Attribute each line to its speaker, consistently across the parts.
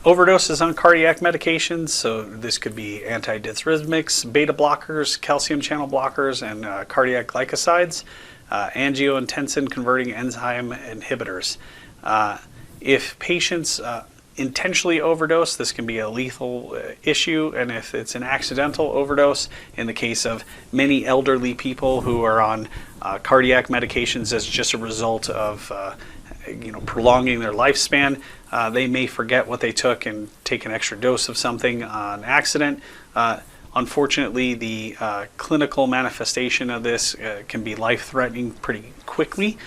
Speaker 1: Overdoses on cardiac medications, so this could be antidithrhythmics, beta blockers, calcium channel blockers, and cardiac glycosides, angiotensin converting enzyme inhibitors. If patients intentionally overdose, this can be a lethal issue, and if it's an accidental overdose, in the case of many elderly people who are on cardiac medications as just a result of prolonging their lifespan, they may forget what they took and take an extra dose of something on accident. Unfortunately, the clinical manifestation of this can be life-threatening pretty quickly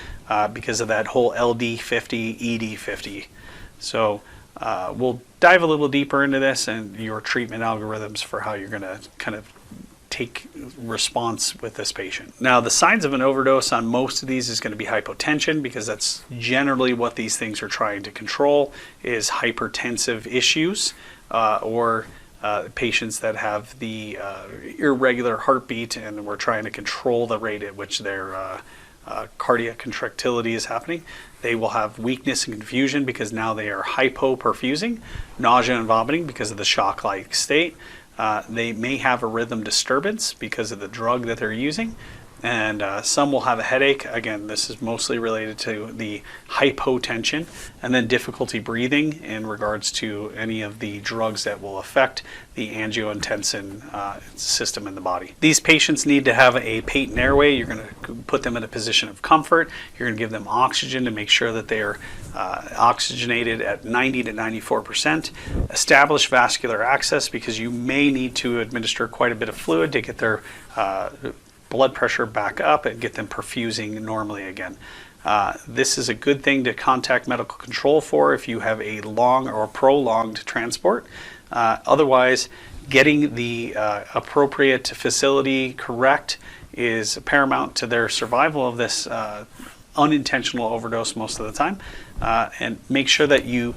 Speaker 1: because of that whole LD50, ED50. So we'll dive a little deeper into this and your treatment algorithms for how you're going to kind of take response with this patient. Now, the signs of an overdose on most of these is going to be hypotension, because that's generally what these things are trying to control, is hypertensive issues or patients that have the irregular heartbeat, and we're trying to control the rate at which their cardiac contractility is happening. They will have weakness and confusion because now they are hypoperfusing, nausea and vomiting because of the shock-like state. They may have a rhythm disturbance because of the drug that they're using, and some will have a headache. Again, this is mostly related to the hypotension, and then difficulty breathing in regards to any of the drugs that will affect the angiotensin system in the body. These patients need to have a patent airway. You're going to put them in a position of comfort. You're going to give them oxygen to make sure that they are oxygenated at 90 to 94%. Establish vascular access, because you may need to administer quite a bit of fluid to get their blood pressure back up and get them perfusing normally again. This is a good thing to contact medical control for if you have a long or prolonged transport. Otherwise, getting the appropriate facility correct is paramount to their survival of this unintentional overdose most of the time. And make sure that you,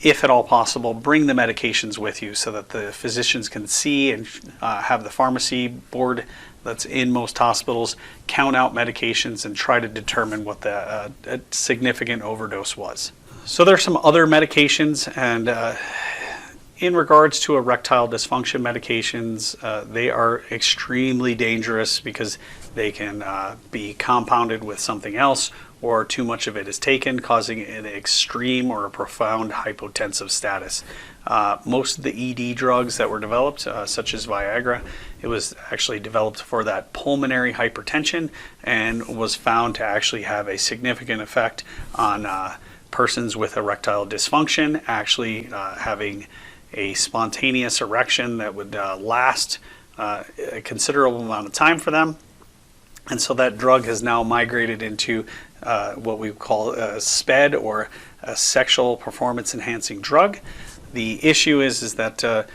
Speaker 1: if at all possible, bring the medications with you so that the physicians can see and have the pharmacy board that's in most hospitals count out medications and try to determine what the significant overdose was. So there's some other medications, and in regards to erectile dysfunction medications, they are extremely dangerous because they can be compounded with something else, or too much of it is taken, causing an extreme or a profound hypotensive status. Most of the ED drugs that were developed, such as Viagra, it was actually developed for that pulmonary hypertension and was found to actually have a significant effect on persons with erectile dysfunction, actually having a spontaneous erection that would last a considerable amount of time for them. And so that drug has now migrated into what we call a SPED, or a sexual performance enhancing drug. The issue is that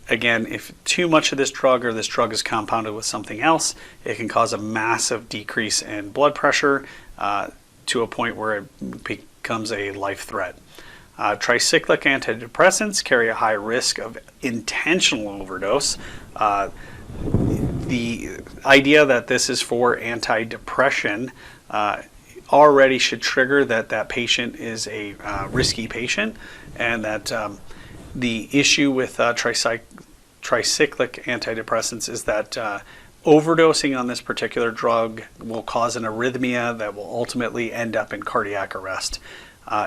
Speaker 1: again, if too much of this drug, or this drug is compounded with something else, it can cause a massive decrease in blood pressure to a point where it becomes a life threat. Tricyclic antidepressants carry a high risk of intentional overdose. The idea that this is for antidepression already should trigger that patient is a risky patient, and that the issue with tricyclic antidepressants is that overdosing on this particular drug will cause an arrhythmia that will ultimately end up in cardiac arrest.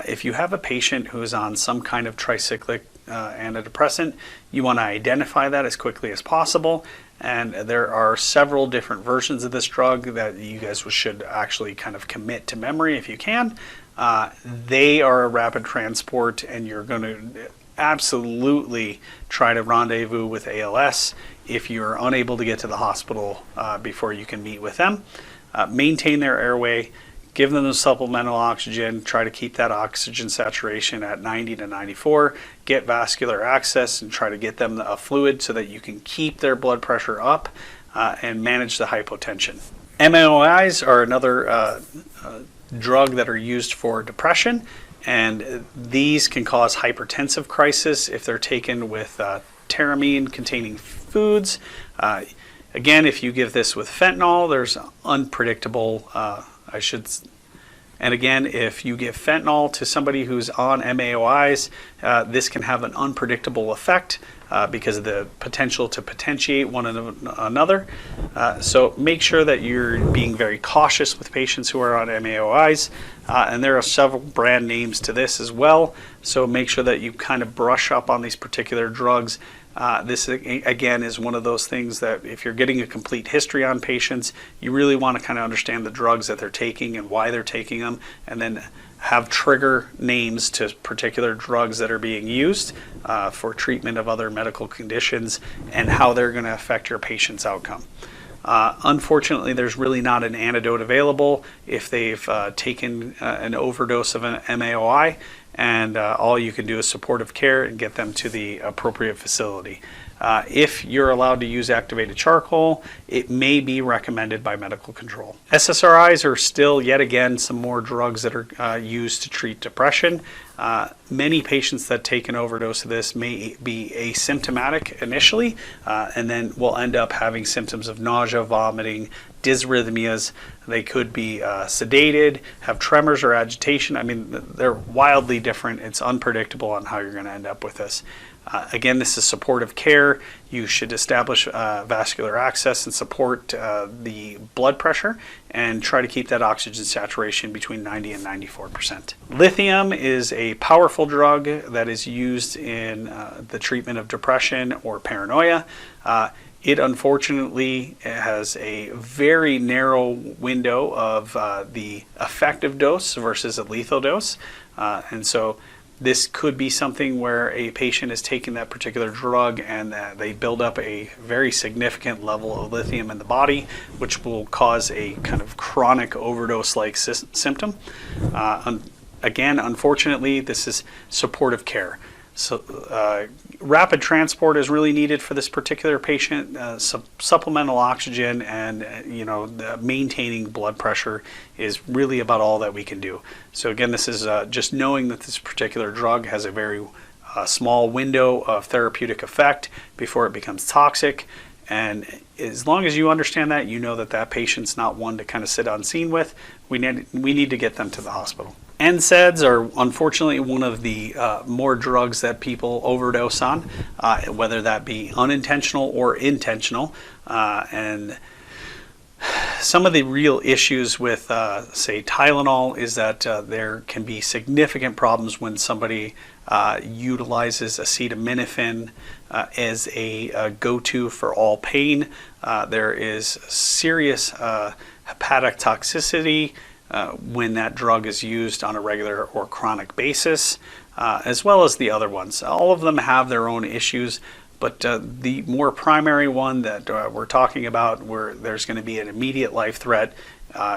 Speaker 1: If you have a patient who is on some kind of tricyclic antidepressant, you want to identify that as quickly as possible. And there are several different versions of this drug that you guys should actually kind of commit to memory if you can. They are a rapid transport, and you're going to absolutely try to rendezvous with ALS if you're unable to get to the hospital before you can meet with them. Maintain their airway. Give them the supplemental oxygen, try to keep that oxygen saturation at 90 to 94, get vascular access, and try to get them a fluid so that you can keep their blood pressure up and manage the hypotension. MAOIs are another drug that are used for depression, and these can cause hypertensive crisis if they're taken with pteramine containing foods. Again, if you give this with fentanyl, there's unpredictable and again, if you give fentanyl to somebody who's on MAOIs, this can have an unpredictable effect because of the potential to potentiate one another. So make sure that you're being very cautious with patients who are on MAOIs, and there are several brand names to this as well, so make sure that you kind of brush up on these particular drugs. This again is one of those things that if you're getting a complete history on patients, you really want to kind of understand the drugs that they're taking and why they're taking them, and then have trigger names to particular drugs that are being used for treatment of other medical conditions and how they're going to affect your patient's outcome. Unfortunately, there's really not an antidote available if they've taken an overdose of an MAOI, and all you can do is supportive care and get them to the appropriate facility. If you're allowed to use activated charcoal, it may be recommended by medical control. SSRIs are still, yet again, some more drugs that are used to treat depression. Many patients that take an overdose of this may be asymptomatic initially, and then will end up having symptoms of nausea, vomiting, dysrhythmias. They could be sedated, have tremors or agitation. I mean, they're wildly different. It's unpredictable on how you're going to end up with this. Again, this is supportive care. You should establish vascular access and support the blood pressure and try to keep that oxygen saturation between 90 and 94%. Lithium is a powerful drug that is used in the treatment of depression or paranoia. It unfortunately has a very narrow window of the effective dose versus a lethal dose. And so this could be something where a patient is taking that particular drug and they build up a very significant level of lithium in the body, which will cause a kind of chronic overdose-like symptom. Again, unfortunately, this is supportive care. So rapid transport is really needed for this particular patient. Supplemental oxygen and maintaining blood pressure is really about all that we can do. So again, this is just knowing that this particular drug has a very small window of therapeutic effect before it becomes toxic. And as long as you understand that, you know that that patient's not one to kind of sit unseen with. We need to get them to the hospital. NSAIDs are unfortunately one of the more drugs that people overdose on, whether that be unintentional or intentional. And some of the real issues with, say, Tylenol is that there can be significant problems when somebody utilizes acetaminophen as a go-to for all pain. There is serious hepatic toxicity when that drug is used on a regular or chronic basis, as well as the other ones. All of them have their own issues, but the more primary one that we're talking about, where there's going to be an immediate life threat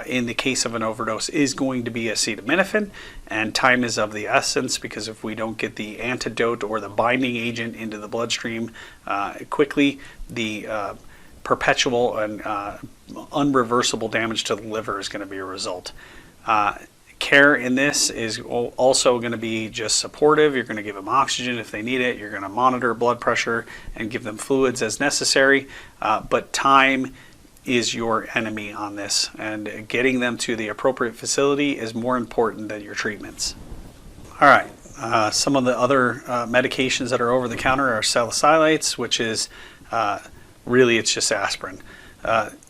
Speaker 1: in the case of an overdose, is going to be acetaminophen, and time is of the essence, because if we don't get the antidote or the binding agent into the bloodstream quickly, the perpetual and unreversible damage to the liver is going to be a result. Care in this is also going to be just supportive. You're going to give them oxygen if they need it. You're going to monitor blood pressure and give them fluids as necessary. But time is your enemy on this, and getting them to the appropriate facility is more important than your treatments. All right, some of the other medications that are over the counter are salicylates, which is really, it's just aspirin.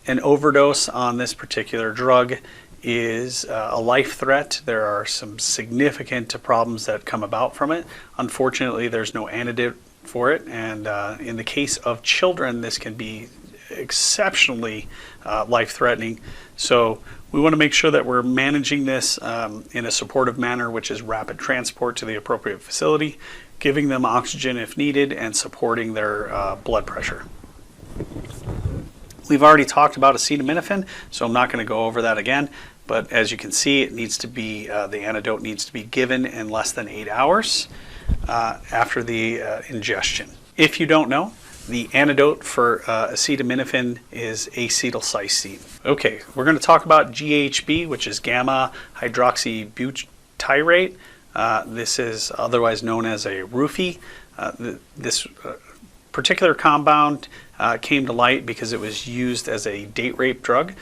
Speaker 1: An overdose on this particular drug is a life threat. There are some significant problems that come about from it. Unfortunately, there's no antidote for it, and in the case of children, this can be exceptionally life-threatening. So we want to make sure that we're managing this in a supportive manner, which is rapid transport to the appropriate facility, giving them oxygen if needed, and supporting their blood pressure. We've already talked about acetaminophen, so I'm not going to go over that again. But as you can see, it needs to be the antidote needs to be given in less than 8 hours after the ingestion. If you don't know, the antidote for acetaminophen is acetylcysteine. Okay, we're going to talk about GHB, which is gamma hydroxybutyrate. This is otherwise known as a roofie. This particular compound came to light because it was used as a date rape drug.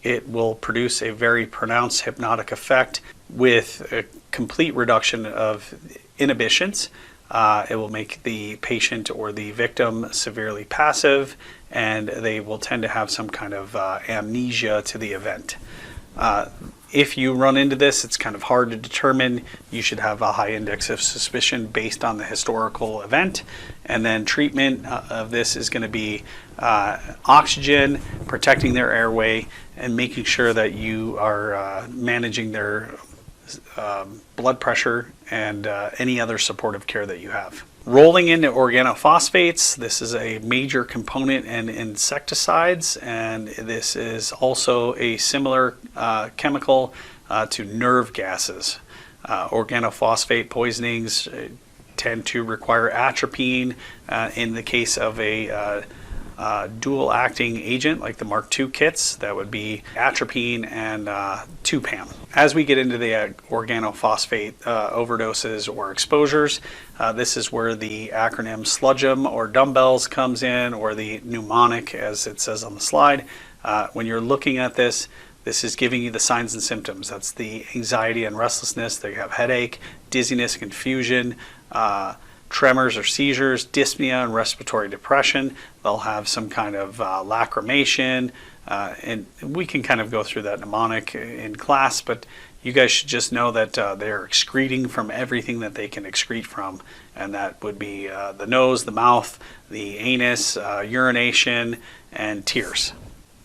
Speaker 1: It will produce a very pronounced hypnotic effect with a complete reduction of inhibitions. It will make the patient or the victim severely passive, and they will tend to have some kind of amnesia to the event. If you run into this, it's kind of hard to determine. You should have a high index of suspicion based on the historical event. And then treatment of this is going to be oxygen, protecting their airway, and making sure that you are managing their blood pressure and any other supportive care that you have. Rolling into organophosphates, this is a major component in insecticides, and this is also a similar chemical to nerve gases. Organophosphate poisonings tend to require atropine. In the case of a dual acting agent like the Mark II kits, that would be atropine and 2-PAM. As we get into the organophosphate overdoses or exposures, this is where the acronym SLUDGEM or dumbbells comes in, or the mnemonic as it says on the slide. When you're looking at this, this is giving you the signs and symptoms. That's the anxiety and restlessness. They have headache, dizziness, confusion, tremors or seizures, dyspnea, and respiratory depression. They'll have some kind of lacrimation, and we can kind of go through that mnemonic in class, but you guys should just know that they're excreting from everything that they can excrete from, and that would be the nose, the mouth, the anus, urination, and tears.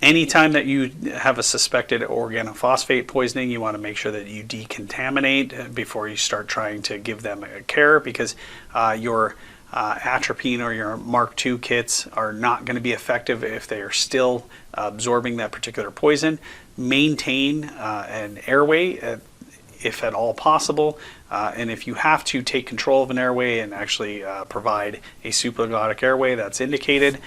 Speaker 1: Anytime that you have a suspected organophosphate poisoning, you want to make sure that you decontaminate before you start trying to give them care, because your atropine or your Mark II kits are not going to be effective if they are still absorbing that particular poison. Maintain an airway if at all possible, and if you have to take control of an airway and actually provide a supraglottic airway, that's indicated.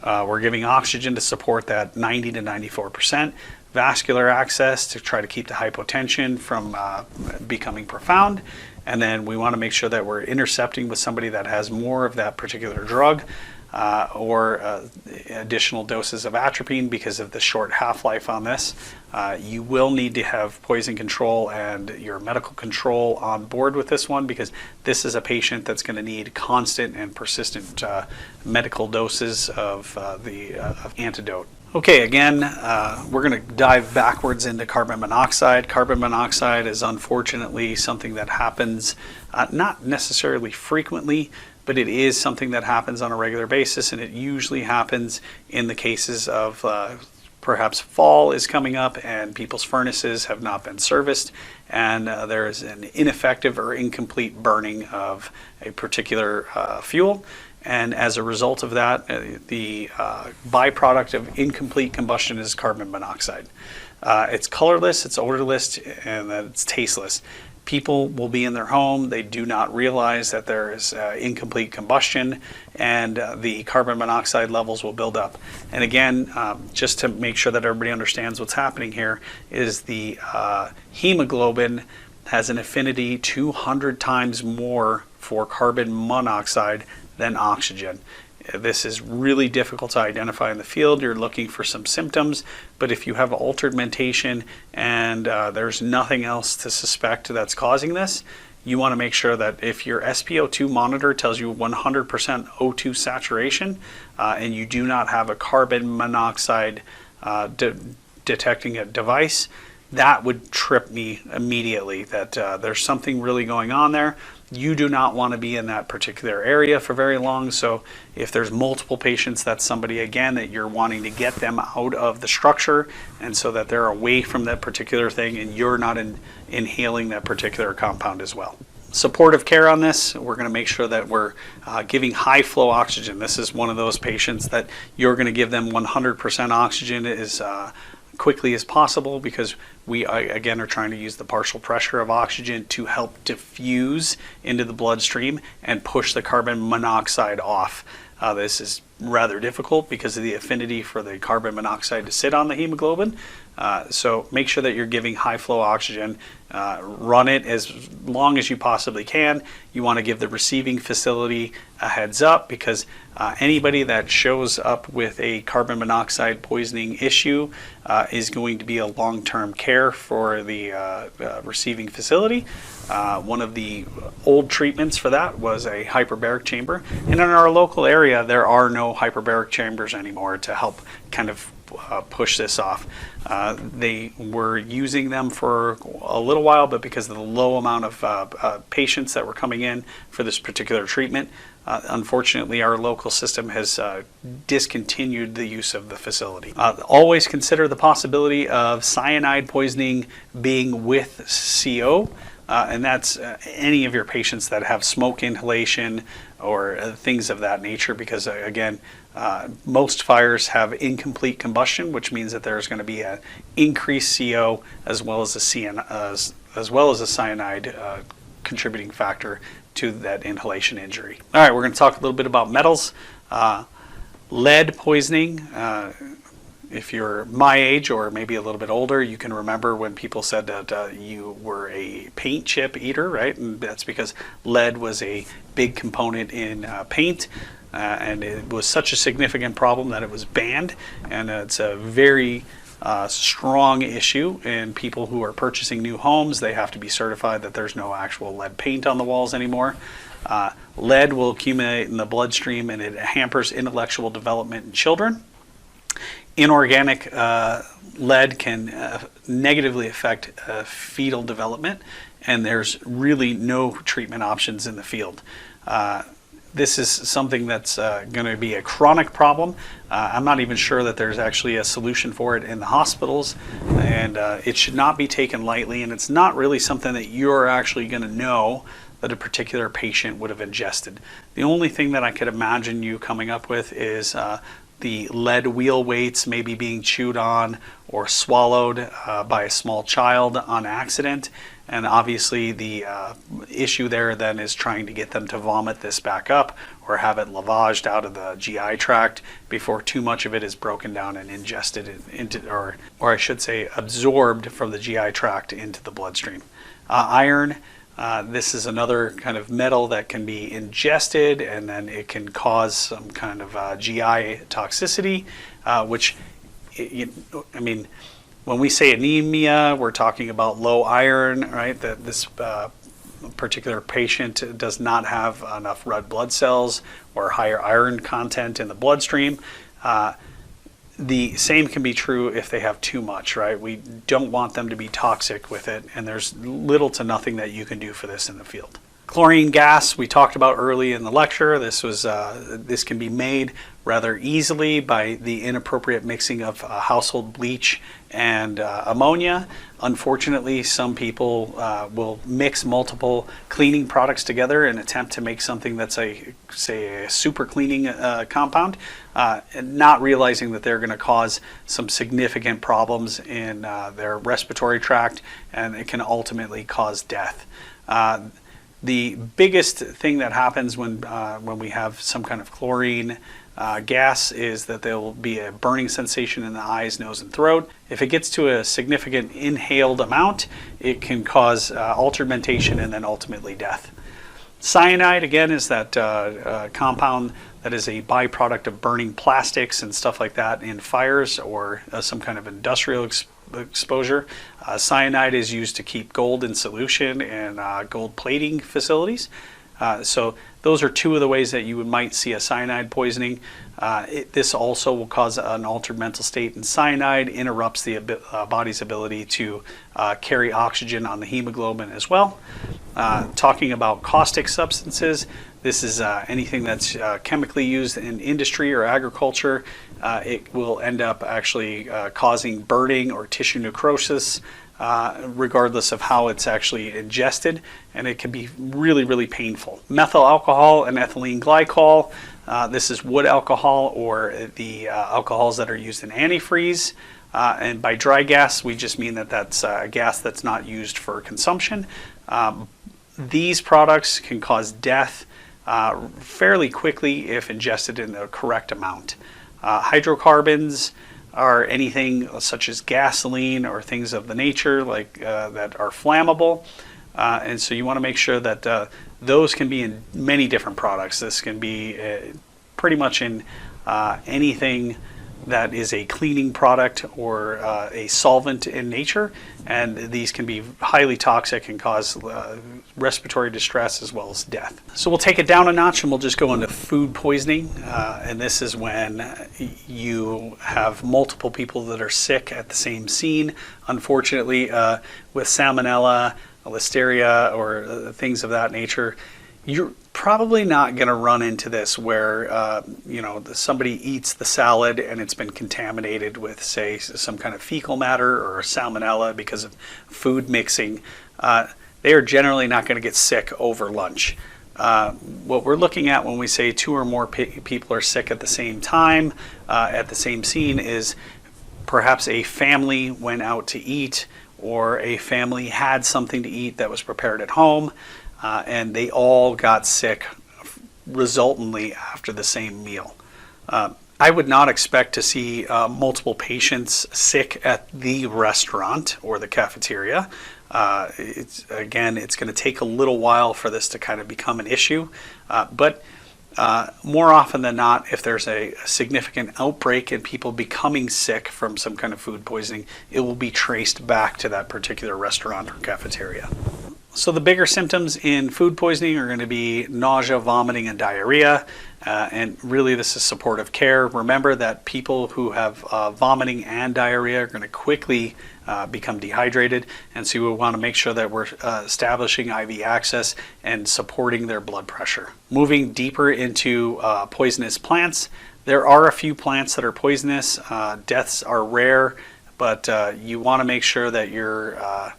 Speaker 1: We're giving oxygen to support that 90 to 94%, vascular access to try to keep the hypotension from becoming profound, and then we want to make sure that we're intercepting with somebody that has more of that particular drug or additional doses of atropine because of the short half-life on this. You will need to have poison control and your medical control on board with this one, because this is a patient that's going to need constant and persistent medical doses of the antidote. Okay, again, we're going to dive backwards into carbon monoxide. Carbon monoxide is unfortunately something that happens not necessarily frequently, but it is something that happens on a regular basis, and it usually happens in the cases of perhaps fall is coming up and people's furnaces have not been serviced, and there is an ineffective or incomplete burning of a particular fuel. And as a result of that, the byproduct of incomplete combustion is carbon monoxide. It's colorless, it's odorless, and it's tasteless. People will be in their home, they do not realize that there is incomplete combustion, and the carbon monoxide levels will build up. And again, just to make sure that everybody understands what's happening here, is the hemoglobin has an affinity 200 times more for carbon monoxide than oxygen. This is really difficult to identify in the field. You're looking for some symptoms, but if you have altered mentation and there's nothing else to suspect that's causing this, you want to make sure that if your SpO2 monitor tells you 100% O2 saturation and you do not have a carbon monoxide detecting a device, that would trip me immediately that there's something really going on there. You do not want to be in that particular area for very long. So if there's multiple patients, that's somebody, again, that you're wanting to get them out of the structure, and so that they're away from that particular thing and you're not inhaling that particular compound as well. Supportive care on this, we're going to make sure that we're giving high flow oxygen. This is one of those patients that you're going to give them 100% oxygen as quickly as possible, because we again are trying to use the partial pressure of oxygen to help diffuse into the bloodstream and push the carbon monoxide off. This is rather difficult because of the affinity for the carbon monoxide to sit on the hemoglobin. So make sure that you're giving high flow oxygen. Run it as long as you possibly can. You want to give the receiving facility a heads up, because anybody that shows up with a carbon monoxide poisoning issue is going to be a long-term care for the receiving facility. One of the old treatments for that was a hyperbaric chamber. And in our local area, there are no hyperbaric chambers anymore to help kind of push this off. They were using them for a little while, but because of the low amount of patients that were coming in for this particular treatment, unfortunately, our local system has discontinued the use of the facility. Always consider the possibility of cyanide poisoning being with CO. And that's any of your patients that have smoke inhalation or things of that nature, because again, most fires have incomplete combustion, which means that there's going to be an increased CO as well as a cyanide contributing factor to that inhalation injury. All right, we're going to talk a little bit about metals. Lead poisoning. If you're my age or maybe a little bit older, you can remember when people said that you were a paint chip eater, right? And that's because lead was a big component in paint, and it was such a significant problem that it was banned. And it's a very strong issue in people who are purchasing new homes. They have to be certified that there's no actual lead paint on the walls anymore. Lead will accumulate in the bloodstream, and it hampers intellectual development in children. Inorganic lead can negatively affect fetal development, and there's really no treatment options in the field. This is something that's going to be a chronic problem. I'm not even sure that there's actually a solution for it in the hospitals, and it should not be taken lightly, and it's not really something that you're actually going to know that a particular patient would have ingested. The only thing that I could imagine you coming up with is the lead wheel weights maybe being chewed on or swallowed by a small child on accident. And obviously the issue there then is trying to get them to vomit this back up or have it lavaged out of the GI tract before too much of it is broken down and ingested into, or I should say absorbed from the GI tract into the bloodstream. Iron. This is another kind of metal that can be ingested, and then it can cause some kind of GI toxicity, which, I mean, when we say anemia, we're talking about low iron, right? That this particular patient does not have enough red blood cells or higher iron content in the bloodstream. The same can be true if they have too much, right? We don't want them to be toxic with it, and there's little to nothing that you can do for this in the field. Chlorine gas, we talked about early in the lecture. This can be made rather easily by the inappropriate mixing of household bleach and ammonia. Unfortunately, some people will mix multiple cleaning products together and attempt to make something that's a super cleaning compound, not realizing that they're going to cause some significant problems in their respiratory tract, and it can ultimately cause death. The biggest thing that happens when we have some kind of chlorine gas is that there will be a burning sensation in the eyes, nose, and throat. If it gets to a significant inhaled amount, it can cause altered mentation and then ultimately death. Cyanide, again, is that compound that is a byproduct of burning plastics and stuff like that in fires or some kind of industrial exposure. Cyanide is used to keep gold in solution in gold plating facilities. So those are two of the ways that you might see a cyanide poisoning. This also will cause an altered mental state, and cyanide interrupts the body's ability to carry oxygen on the hemoglobin as well. Talking about caustic substances, this is anything that's chemically used in industry or agriculture. It will end up actually causing burning or tissue necrosis, regardless of how it's actually ingested, and it can be really, really painful. Methyl alcohol and ethylene glycol. This is wood alcohol or the alcohols that are used in antifreeze. And by dry gas, we just mean that that's a gas that's not used for consumption. These products can cause death fairly quickly if ingested in the correct amount. Hydrocarbons are anything such as gasoline or things of the nature like that are flammable, and so you want to make sure that those can be in many different products. This can be pretty much in anything that is a cleaning product or a solvent in nature, and these can be highly toxic and cause respiratory distress as well as death. So we'll take it down a notch and we'll just go into food poisoning, and this is when you have multiple people that are sick at the same scene. Unfortunately, with salmonella, listeria, or things of that nature, you're probably not going to run into this where somebody eats the salad and it's been contaminated with, say, some kind of fecal matter or salmonella because of food mixing. They are generally not going to get sick over lunch. What we're looking at when we say 2 or more people are sick at the same time at the same scene is perhaps a family went out to eat, or a family had something to eat that was prepared at home, and they all got sick resultantly after the same meal. I would not expect to see multiple patients sick at the restaurant or the cafeteria. It's going to take a little while for this to kind of become an issue, but more often than not, if there's a significant outbreak and people becoming sick from some kind of food poisoning, it will be traced back to that particular restaurant or cafeteria. So the bigger symptoms in food poisoning are going to be nausea, vomiting, and diarrhea. And really this is supportive care. Remember that people who have vomiting and diarrhea are going to quickly become dehydrated, and so we want to make sure that we're establishing IV access and supporting their blood pressure. Moving deeper into poisonous plants, there are a few plants that are poisonous. Deaths are rare, but you want to make sure that you're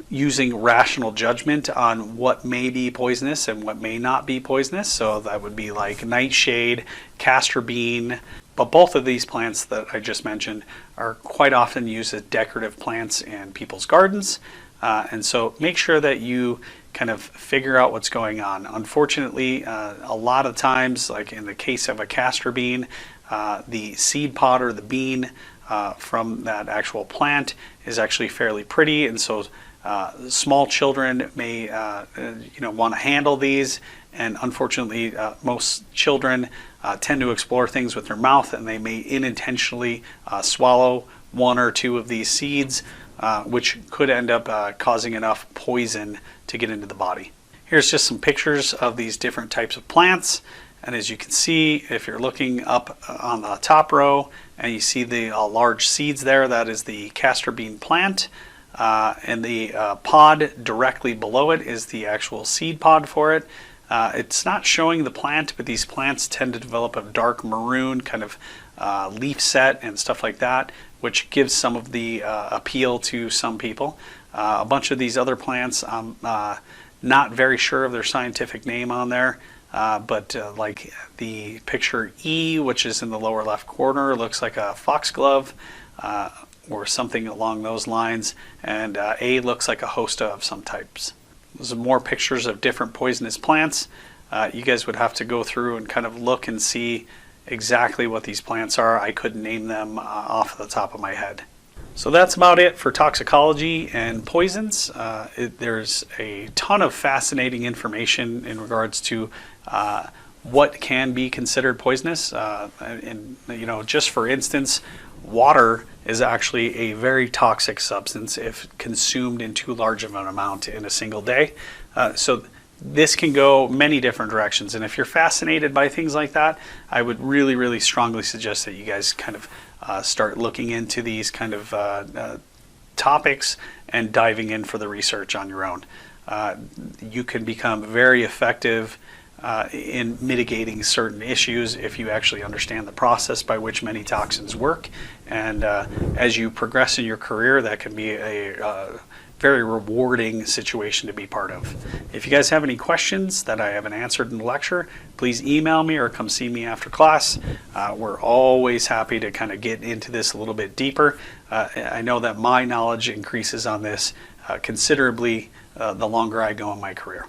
Speaker 1: using rational judgment on what may be poisonous and what may not be poisonous. So that would be like nightshade, castor bean, but both of these plants that I just mentioned are quite often used as decorative plants in people's gardens. And so make sure that you kind of figure out what's going on. Unfortunately, a lot of times, like in the case of a castor bean, the seed pod or the bean from that actual plant is actually fairly pretty, and so small children may want to handle these, and unfortunately most children tend to explore things with their mouth, and they may unintentionally swallow 1 or 2 of these seeds, which could end up causing enough poison to get into the body. Here's just some pictures of these different types of plants, and as you can see, if you're looking up on the top row and you see the large seeds there, that is the castor bean plant. And the pod directly below it is the actual seed pod for it. It's not showing the plant, but these plants tend to develop a dark maroon kind of leaf set and stuff like that, which gives some of the appeal to some people. A bunch of these other plants, I'm not very sure of their scientific name on there, but like the picture E, which is in the lower left corner, looks like a foxglove. Or something along those lines, and A looks like a hosta of some types. There's more pictures of different poisonous plants. You guys would have to go through and kind of look and see exactly what these plants are. I couldn't name them off the top of my head. So that's about it for toxicology and poisons. There's a ton of fascinating information in regards to what can be considered poisonous. And just for instance, water is actually a very toxic substance if consumed in too large of an amount in a single day. So this can go many different directions, and if you're fascinated by things like that, I would really, really strongly suggest that you guys kind of start looking into these kind of topics and diving in for the research on your own. You can become very effective in mitigating certain issues if you actually understand the process by which many toxins work, and as you progress in your career, that can be a very rewarding situation to be part of. If you guys have any questions that I haven't answered in the lecture, please email me or come see me after class. We're always happy to kind of get into this a little bit deeper. I know that my knowledge increases on this considerably the longer I go in my career.